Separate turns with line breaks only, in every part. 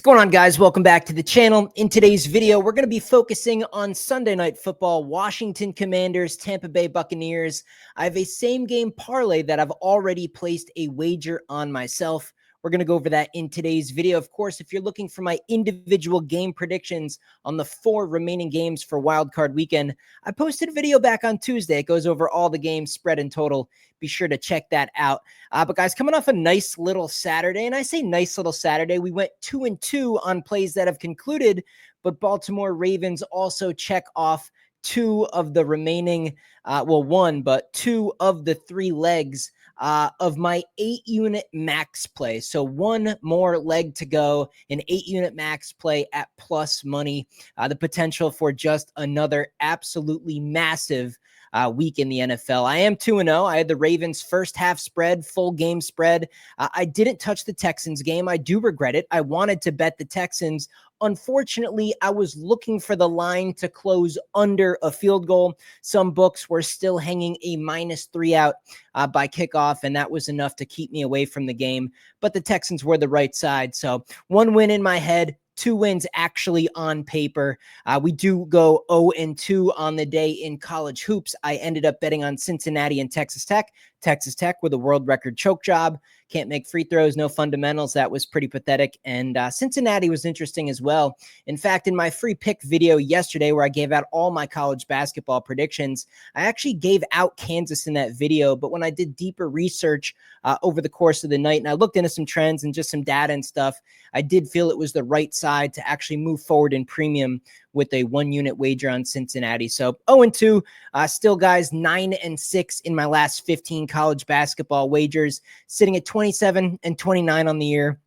going on, guys? Welcome back to the channel. In today's video, we're going to be focusing on Sunday Night Football, Washington Commanders, Tampa Bay Buccaneers. I have a same game parlay that I've already placed a wager on myself. We're going to go over that in today's video. Of course, if you're looking for my individual game predictions on the 4 remaining games for Wild Card Weekend, I posted a video back on Tuesday. It goes over all the games, spread and total. Be sure to check that out. But guys, coming off a nice little Saturday, and I say nice little Saturday, we went 2-2 on plays that have concluded, but Baltimore Ravens also check off 2 of the remaining, one, but 2 of the 3 legs of my 8-unit max play. So 1 more leg to go, an 8-unit max play at plus money. The potential for just another absolutely massive week in the NFL. I am 2-0. I had the Ravens first half spread, full game spread. I didn't touch the Texans game. I do regret it. I wanted to bet the Texans. Unfortunately, I was looking for the line to close under a field goal. Some books were still hanging a -3 out by kickoff, and that was enough to keep me away from the game. But the Texans were the right side. So 1 win in my head, 2 wins actually on paper. We do go 0-2 on the day in college hoops. I ended up betting on Cincinnati and Texas Tech. Texas Tech with a world record choke job. Can't make free throws, no fundamentals. That was pretty pathetic. And Cincinnati was interesting as well. In fact, in my free pick video yesterday where I gave out all my college basketball predictions, I actually gave out Kansas in that video. But when I did deeper research over the course of the night and I looked into some trends and just some data and stuff, I did feel it was the right side to actually move forward in premium with a 1-unit wager on Cincinnati. So 0-2, still guys, 9-6 in my last 15 college basketball wagers, sitting at 27-29 on the year.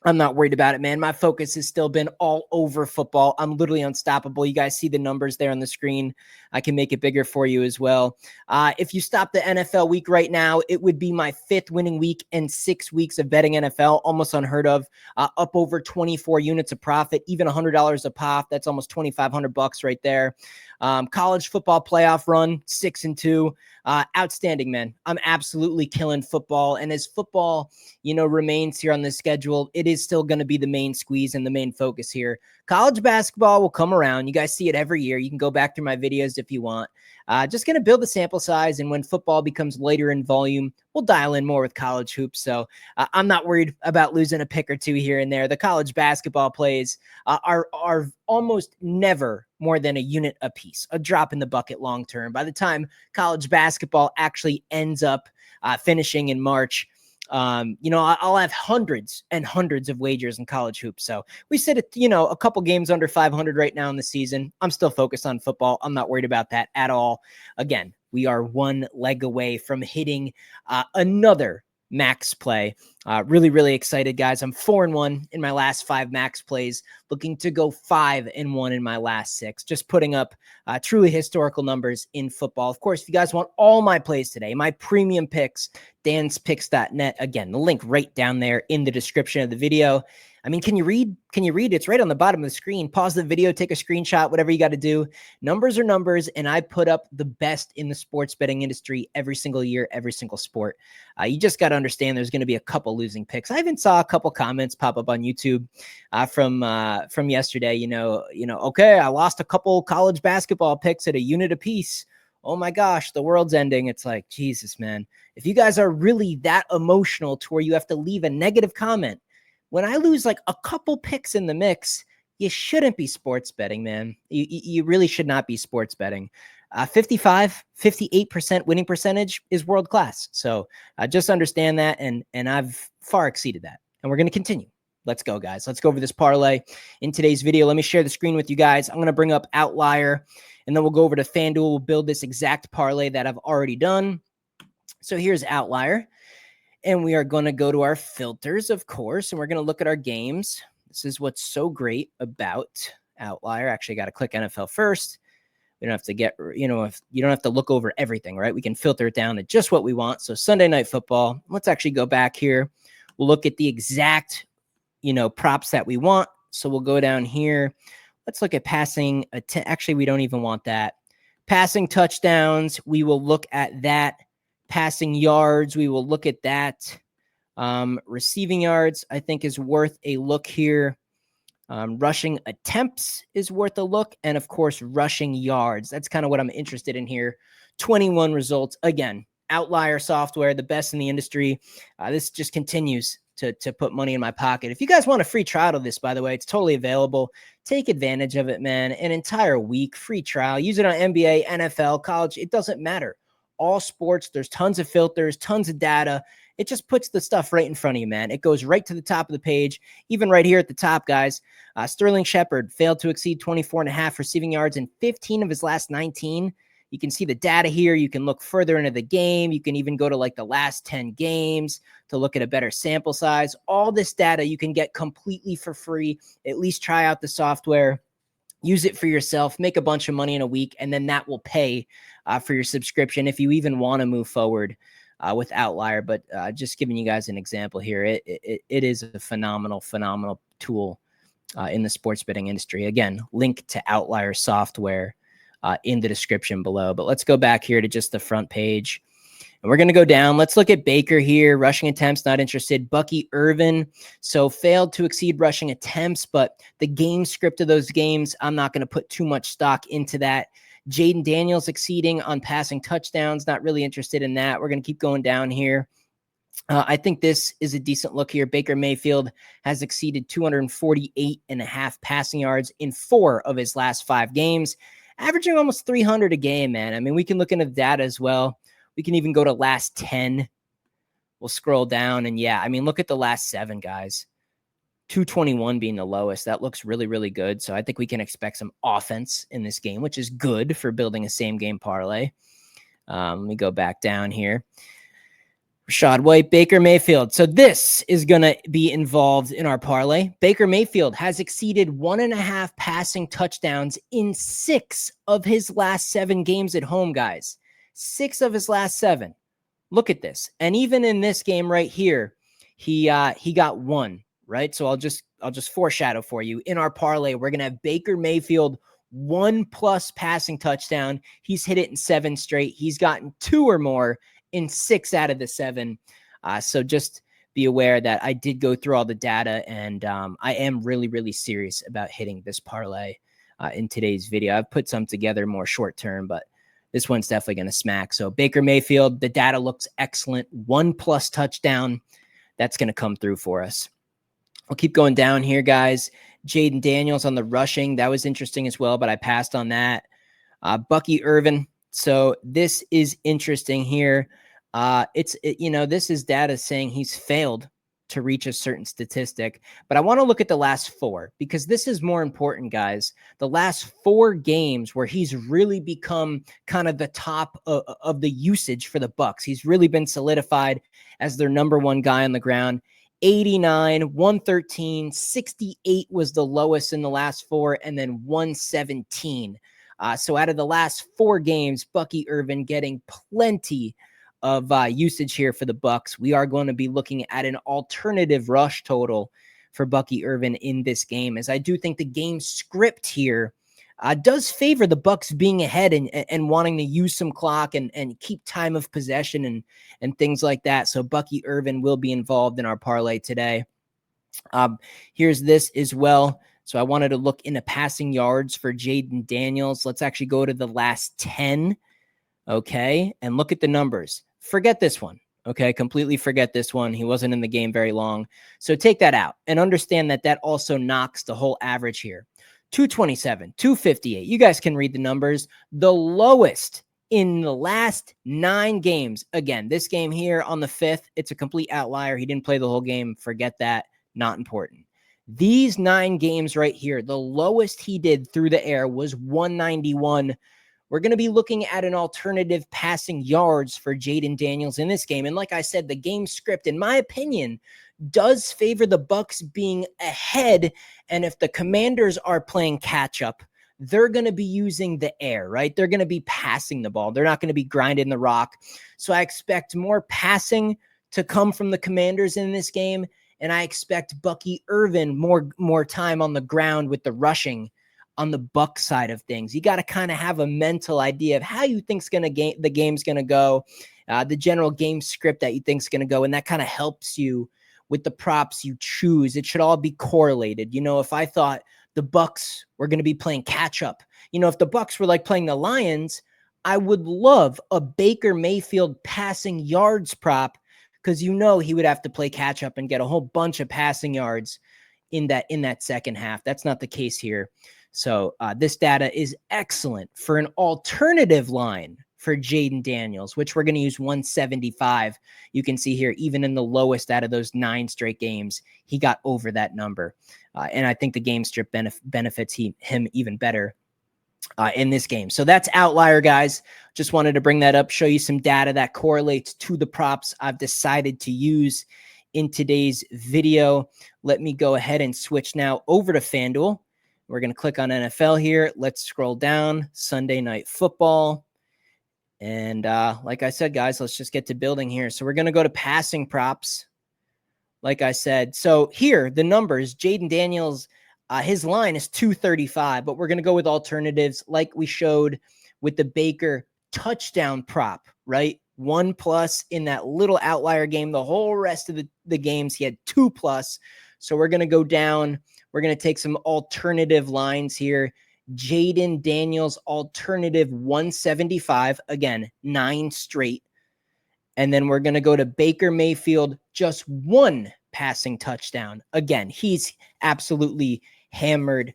I'm not worried about it, man. My focus has still been all over football. I'm literally unstoppable. You guys see the numbers there on the screen. I can make it bigger for you as well. If you stop the NFL week right now, it would be my 5th winning week and 6 weeks of betting NFL. Almost unheard of. Up over 24 units of profit, even $100 a pop. That's almost $2,500 right there. College football playoff run, 6-2. Outstanding, man. I'm absolutely killing football. And as football, remains here on the schedule, it is still going to be the main squeeze and the main focus here. College basketball will come around. You guys see it every year. You can go back through my videos if you want. Just going to build the sample size. And when football becomes later in volume, we'll dial in more with college hoops. So I'm not worried about losing a pick or 2 here and there. The college basketball plays are almost never more than a unit a piece, a drop in the bucket long term. By the time college basketball actually ends up finishing in March, I'll have hundreds and hundreds of wagers in college hoops. So we sit at, a couple games under 500 right now in the season. I'm still focused on football. I'm not worried about that at all. Again, we are 1 leg away from hitting another max play. Really, really excited, guys. I'm 4-1 in my last 5 max plays, looking to go 5-1 in my last 6, just putting up truly historical numbers in football. Of course, if you guys want all my plays today, my premium picks, danspicks.net. Again, the link right down there in the description of the video. I mean, can you read? Can you read? It's right on the bottom of the screen. Pause the video, take a screenshot, whatever you got to do. Numbers are numbers, and I put up the best in the sports betting industry every single year, every single sport. You just got to understand there's going to be a couple losing picks. I even saw a couple comments pop up on YouTube from yesterday. Okay, I lost a couple college basketball picks at a unit apiece. Oh my gosh, the world's ending. It's like, Jesus, man. If you guys are really that emotional to where you have to leave a negative comment, when I lose like a couple picks in the mix, you shouldn't be sports betting, man. You really should not be sports betting. 58% winning percentage is world class. So just understand that. And I've far exceeded that. And we're going to continue. Let's go, guys. Let's go over this parlay in today's video. Let me share the screen with you guys. I'm going to bring up Outlier, and then we'll go over to FanDuel. We'll build this exact parlay that I've already done. So here's Outlier. And we are going to go to our filters, of course, and we're going to look at our games. This is what's so great about Outlier. Actually, I got to click NFL first. We don't have to get, if you don't have to look over everything, right? We can filter it down to just what we want. So Sunday Night Football. Let's actually go back here. We'll look at the exact, props that we want. So we'll go down here. Let's look at passing. Actually, we don't even want that. Passing touchdowns. We will look at that. Passing yards, we will look at that. Receiving yards, I think, is worth a look here. Rushing attempts is worth a look. And of course, rushing yards. That's kind of what I'm interested in here. 21 results. Again, outlier software, the best in the industry. This just continues to put money in my pocket. If you guys want a free trial of this, by the way, it's totally available. Take advantage of it, man. An entire week, free trial. Use it on NBA, NFL, college. It doesn't matter. All sports, there's tons of filters, tons of data. It just puts the stuff right in front of you, man. It goes right to the top of the page, even right here at the top, guys. Sterling Shepard failed to exceed 24.5 receiving yards in 15 of his last 19. You can see the data here. You can look further into the game. You can even go to like the last 10 games to look at a better sample size. All this data you can get completely for free. At least try out the software. Use it for yourself, make a bunch of money in a week, and then that will pay for your subscription if you even want to move forward with Outlier. But just giving you guys an example here, it is a phenomenal tool in the sports betting industry. Again, link to Outlier software in the description below. But let's go back here to just the front page. And we're going to go down. Let's look at Baker here. Rushing attempts, not interested. Bucky Irvin, so failed to exceed rushing attempts, but the game script of those games, I'm not going to put too much stock into that. Jaden Daniels exceeding on passing touchdowns, not really interested in that. We're going to keep going down here. I think this is a decent look here. Baker Mayfield has exceeded 248.5 passing yards in 4 of his last 5 games, averaging almost 300 a game, man. I mean, we can look into the data as well. We can even go to last 10. We'll scroll down. And yeah, I mean, look at the last 7, guys. 221 being the lowest. That looks really, really good. So I think we can expect some offense in this game, which is good for building a same game parlay. Let me go back down here. Rashad White, Baker Mayfield. So this is going to be involved in our parlay. Baker Mayfield has exceeded 1.5 passing touchdowns in 6 of his last 7 games at home, guys. 6 of his last 7. Look at this. And even in this game right here, he got 1, right? So I'll just foreshadow for you. In our parlay, we're going to have Baker Mayfield 1+ passing touchdown. He's hit it in 7 straight. He's gotten 2 or more in 6 out of the 7. So just be aware that I did go through all the data, and I am really, really serious about hitting this parlay in today's video. I've put some together more short term, but this one's definitely going to smack. So Baker Mayfield, the data looks excellent. 1+ touchdown. That's going to come through for us. I'll keep going down here, guys. Jaden Daniels on the rushing. That was interesting as well, but I passed on that. Bucky Irvin. So this is interesting here. This is data saying he's failed to reach a certain statistic, but I want to look at the last 4 because this is more important, guys. The last 4 games where he's really become kind of the top of the usage for the BUCS. He's really been solidified as their number 1 guy on the ground. 89, 113, 68 was the lowest in the last 4, and then 117. So out of the last 4 games, Bucky Irvin getting plenty of usage here for the BUCS. We are going to be looking at an alternative rush total for Bucky Irvin in this game, as I do think the game script here does favor the BUCS being ahead and wanting to use some clock and keep time of possession and things like that. So Bucky Irvin will be involved in our parlay today. Here's this as well. So I wanted to look into passing yards for Jaden Daniels. Let's actually go to the last 10. Okay. And look at the numbers. Forget this one. Okay. Completely forget this one. He wasn't in the game very long. So take that out and understand that also knocks the whole average here. 227, 258. You guys can read the numbers. The lowest in the last 9 games. Again, this game here on the 5th, it's a complete outlier. He didn't play the whole game. Forget that. Not important. These 9 games right here, the lowest he did through the air was 191. We're going to be looking at an alternative passing yards for Jaden Daniels in this game. And like I said, the game script, in my opinion, does favor the BUCS being ahead. And if the Commanders are playing catch up, they're going to be using the air, right? They're going to be passing the ball. They're not going to be grinding the rock. So I expect more passing to come from the Commanders in this game. And I expect Bucky Irvin more time on the ground with the rushing on the BUCS side of things. You got to kind of have a mental idea of how you think's the game's going to go, the general game script that you think's going to go, and that kind of helps you with the props you choose, it should all be correlated. You know, if I thought the Bucks were going to be playing catch up, you know, if the Bucks were like playing the Lions, I would love a Baker Mayfield passing yards prop, because you know he would have to play catch up and get a whole bunch of passing yards in that second half. That's not the case here. So this data is excellent for an alternative line for Jaden Daniels, which we're going to use 175. You can see here, even in the lowest out of those 9 straight games, he got over that number. And I think the game strip benefits him even better in this game. So that's outlier, guys. Just wanted to bring that up, show you some data that correlates to the props I've decided to use in today's video. Let me go ahead and switch now over to FanDuel. We're going to click on NFL here. Let's scroll down. Sunday Night Football. And like I said, guys, let's just get to building here. So we're going to go to passing props. Like I said, so here, the numbers, Jaden Daniels, his line is 235, but we're going to go with alternatives like we showed with the Baker touchdown prop, right? 1+ in that little outlier game. The whole rest of the games, he had 2+. So we're going to go down. We're going to take some alternative lines here. Jaden Daniels, alternative 175. Again, 9 straight. And then we're going to go to Baker Mayfield, just 1 passing touchdown. Again, he's absolutely hammered,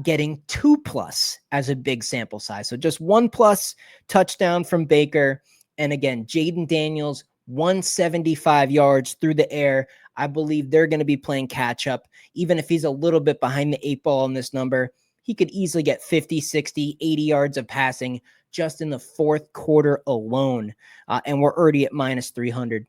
getting 2+ as a big sample size. So just 1+ touchdown from Baker. And again, Jaden Daniels, 175 yards through the air. I believe they're going to be playing catch up. Even if he's a little bit behind the 8 ball on this number, he could easily get 50, 60, 80 yards of passing just in the fourth quarter alone. And we're already at -300.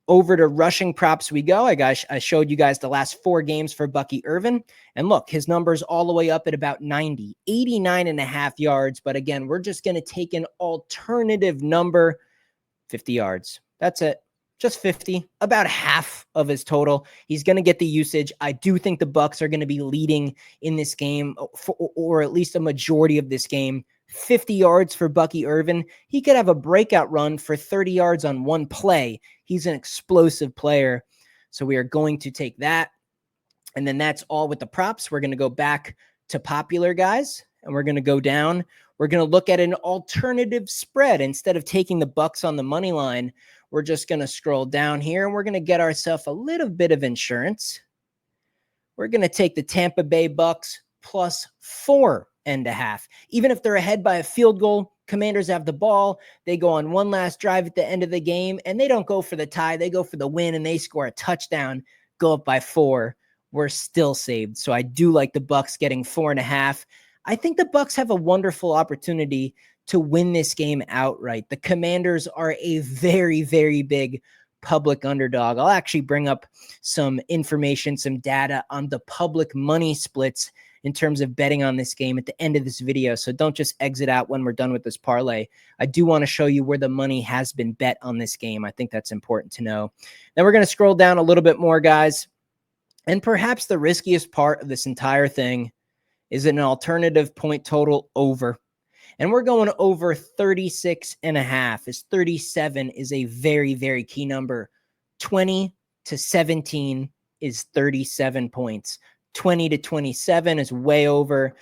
Over to rushing props we go. I showed you guys the last 4 games for Bucky Irvin. And look, his number's all the way up at about 90, 89.5 yards. But again, we're just going to take an alternative number, 50 yards. That's it. Just 50, about half of his total. He's going to get the usage. I do think the Bucks are going to be leading in this game, or at least a majority of this game. 50 yards for Bucky Irvin. He could have a breakout run for 30 yards on one play. He's an explosive player. So we are going to take that. And then that's all with the props. We're going to go back to popular, guys, and we're going to go down. We're going to look at an alternative spread. Instead of taking the Bucks on the money line, we're just going to scroll down here, and we're going to get ourselves a little bit of insurance. We're going to take the Tampa Bay Bucks plus 4.5. Even if they're ahead by a field goal, Commanders have the ball. They go on one last drive at the end of the game, and they don't go for the tie. They go for the win, and they score a touchdown, go up by 4. We're still saved. So I do like the Bucks getting 4.5. I think the Bucks have a wonderful opportunity to win this game outright. The Commanders are a very, very big public underdog. I'll actually bring up some information, some data on the public money splits in terms of betting on this game at the end of this video. So don't just exit out when we're done with this parlay. I do want to show you where the money has been bet on this game. I think that's important to know. Then we're going to scroll down a little bit more, guys. And perhaps the riskiest part of this entire thing is an alternative point total over. And we're going over 36.5. As 37 is a very, very key number. 20 to 17 is 37 points. 20 to 27 is way over.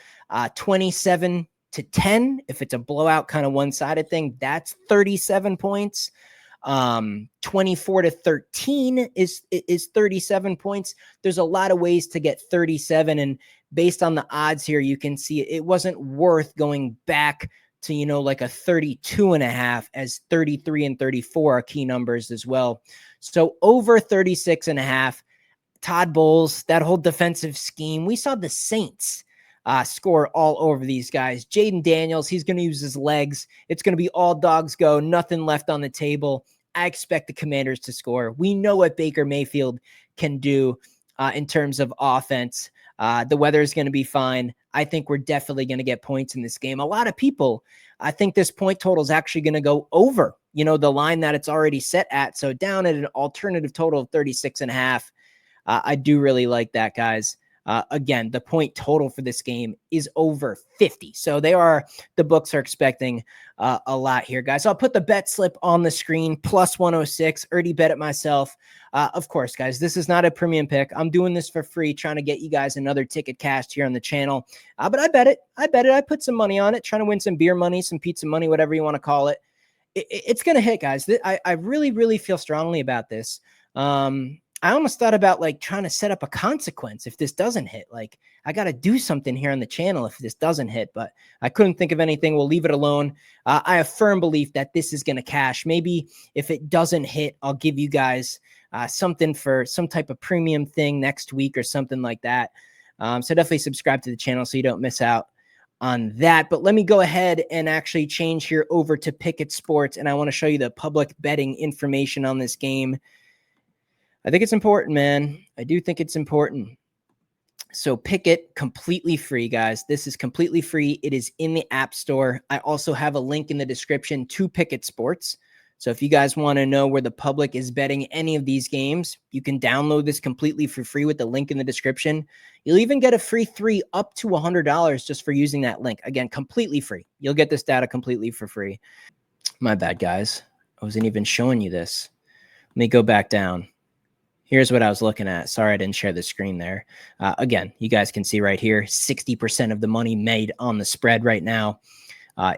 27 to 10, if it's a blowout kind of one-sided thing, that's 37 points. 24 to 13 is 37 points. There's a lot of ways to get 37, and based on the odds here, you can see it wasn't worth going back to, like a 32.5, as 33 and 34 are key numbers as well. So over 36.5. Todd Bowles, that whole defensive scheme. We saw the Saints score all over these guys. Jaden Daniels, he's going to use his legs. It's going to be all dogs go, nothing left on the table. I expect the Commanders to score. We know what Baker Mayfield can do in terms of offense. The weather is going to be fine. I think we're definitely going to get points in this game. A lot of people, I think this point total is actually going to go over, the line that it's already set at. So down at an alternative total of 36.5. I do really like that, guys. Again, the point total for this game is over 50. So the books are expecting a lot here, guys. I'll put the bet slip on the screen, plus 106. Already bet it myself. Of course, guys, this is not a premium pick. I'm doing this for free, trying to get you guys another ticket cashed here on the channel. But I bet it. I put some money on it, trying to win some beer money, some pizza money, whatever you want to call it. It's going to hit, guys. I really, really feel strongly about this. I almost thought about like trying to set up a consequence if this doesn't hit. Like I got to do something here on the channel if this doesn't hit, but I couldn't think of anything. We'll leave it alone. I have firm belief that this is going to cash. Maybe if it doesn't hit, I'll give you guys something for some type of premium thing next week or something like that. So definitely subscribe to the channel so you don't miss out on that. But let me go ahead and actually change here over to Pickett Sports, and I want to show you the public betting information on this game. I think it's important, man. I do think it's important. So Pickett, completely free, guys. This is completely free. It is in the App Store. I also have a link in the description to Pickett Sports. So if you guys want to know where the public is betting any of these games, you can download this completely for free with the link in the description. You'll even get a free 3 up to $100 just for using that link. Again, completely free. You'll get this data completely for free. My bad, guys. I wasn't even showing you this. Let me go back down. Here's what I was looking at. Sorry, I didn't share the screen there. Again, you guys can see right here, 60% of the money made on the spread right now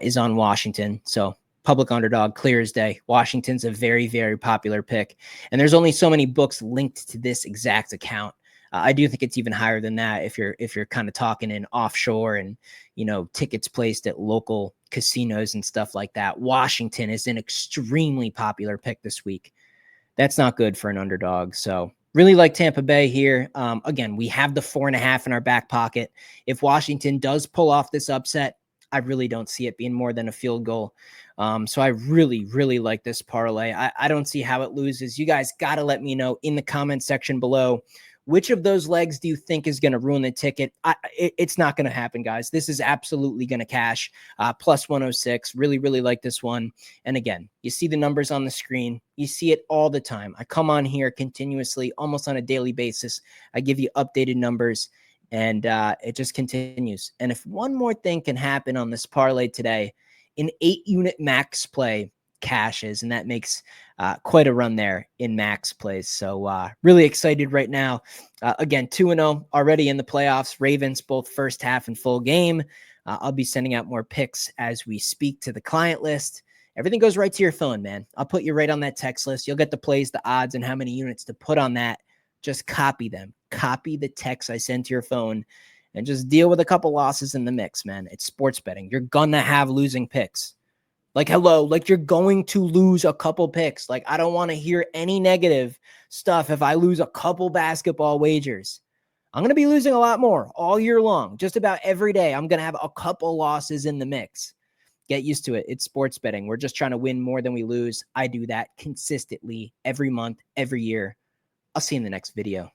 is on Washington. So public underdog, clear as day. Washington's a very, very popular pick. And there's only so many books linked to this exact account. I do think it's even higher than that if you're kind of talking in offshore and, you know, tickets placed at local casinos and stuff like that. Washington is an extremely popular pick this week. That's not good for an underdog. So really like Tampa Bay here. Again, we have the 4.5 in our back pocket. If Washington does pull off this upset, I really don't see it being more than a field goal. So I really, really like this parlay. I don't see how it loses. You guys got to let me know in the comment section below. Which of those legs do you think is going to ruin the ticket? It's not going to happen, guys. This is absolutely going to cash. Plus 106. Really, really like this one. And again, you see the numbers on the screen. You see it all the time. I come on here continuously, almost on a daily basis. I give you updated numbers, and it just continues. And if one more thing can happen on this parlay today, an 8-unit max play cashes, and that makes quite a run there in max plays. So really excited right now. Again, 2-0 already in the playoffs. Ravens both first half and full game. I'll be sending out more picks as we speak to the client list. Everything goes right to your phone, man. I'll put you right on that text list. You'll get the plays, the odds, and how many units to put on that. Just copy them. Copy the text I send to your phone and just deal with a couple losses in the mix, man. It's sports betting. You're gonna have losing picks. Like, hello, like you're going to lose a couple picks. Like, I don't want to hear any negative stuff if I lose a couple basketball wagers. I'm going to be losing a lot more all year long. Just about every day, I'm going to have a couple losses in the mix. Get used to it. It's sports betting. We're just trying to win more than we lose. I do that consistently every month, every year. I'll see you in the next video.